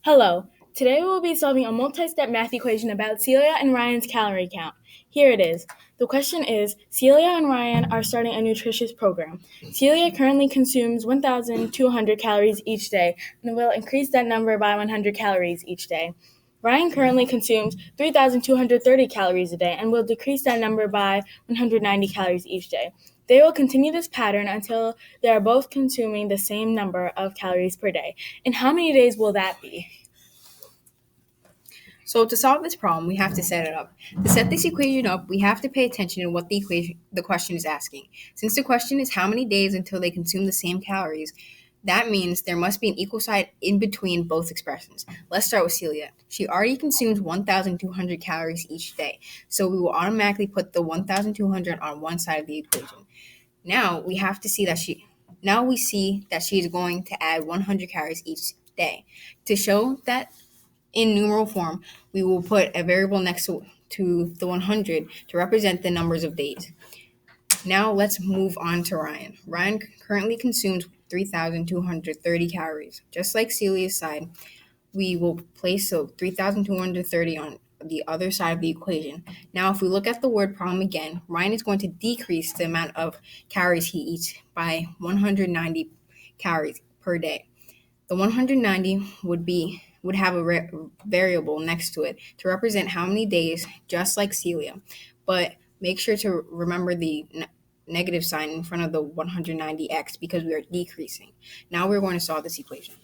Hello. Today we will be solving a multi-step math equation about Celia and Ryan's calorie count. Here it is. The question is, Celia and Ryan are starting a nutritious program. Celia currently consumes 1,200 calories each day and will increase that number by 100 calories each day. Ryan currently consumes 3,230 calories a day and will decrease that number by 190 calories each day. They will continue this pattern until they are both consuming the same number of calories per day. In how many days will that be? So to solve this problem, we have to set it up. To set this equation up, we have to pay attention to what the question is asking. Since the question is how many days until they consume the same calories, that means there must be an equal sign in between both expressions. Let's start with Celia. She already consumes 1,200 calories each day, so we will automatically put the 1,200 on one side of the equation. Now we have to see that we see that she is going to add 100 calories each day. To show that in numeral form, we will put a variable next to the 100 to represent the numbers of days. Now let's move on to Ryan. Ryan currently consumes 3,230 calories. Just like Celia's side, we will place 3,230 on the other side of the equation. Now, if we look at the word problem again, Ryan is going to decrease the amount of calories he eats by 190 calories per day. The 190 would have a variable next to it to represent how many days, just like Celia. But make sure to remember the negative sign in front of the 190x because we are decreasing. Now we're going to solve this equation.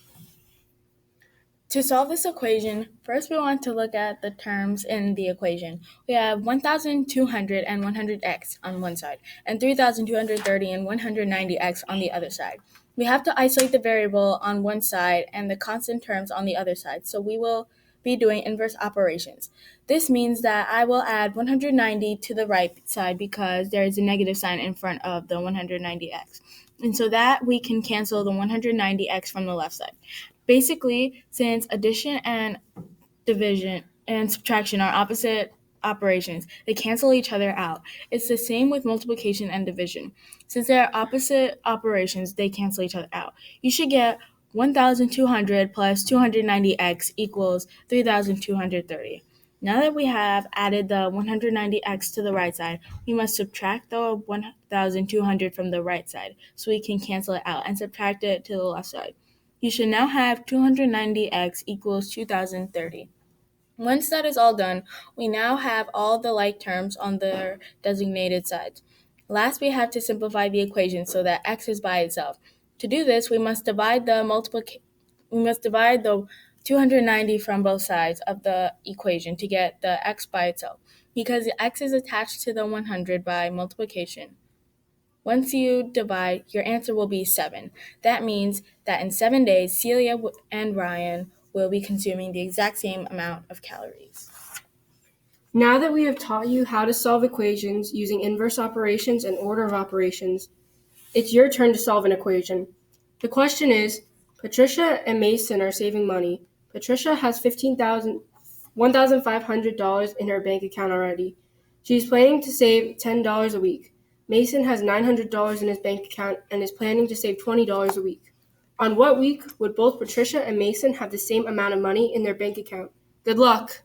To solve this equation, first we want to look at the terms in the equation. We have 1,200 and 100x on one side, and 3,230 and 190x on the other side. We have to isolate the variable on one side and the constant terms on the other side, so we will be doing inverse operations. This means that I will add 190 to the right side because there is a negative sign in front of the 190x. And so that we can cancel the 190x from the left side. Basically, since addition and division and subtraction are opposite operations, they cancel each other out. It's the same with multiplication and division. Since they are opposite operations, they cancel each other out. You should get 1,200 plus 290x equals 3,230. Now that we have added the 190x to the right side, we must subtract the 1,200 from the right side so we can cancel it out and subtract it to the left side. You should now have 290x equals 2030. Once that is all done, we now have all the like terms on their designated sides. Last, we have to simplify the equation so that x is by itself. To do this, we must divide the 290 from both sides of the equation to get the x by itself, because the x is attached to the 100 by multiplication. Once you divide, your answer will be 7. That means that in 7 days, Celia and Ryan will be consuming the exact same amount of calories. Now that we have taught you how to solve equations using inverse operations and order of operations, it's your turn to solve an equation. The question is, Patricia and Mason are saving money. Patricia has $1,500 in her bank account already. She's planning to save $10 a week. Mason has $900 in his bank account and is planning to save $20 a week. On what week would both Patricia and Mason have the same amount of money in their bank account? Good luck!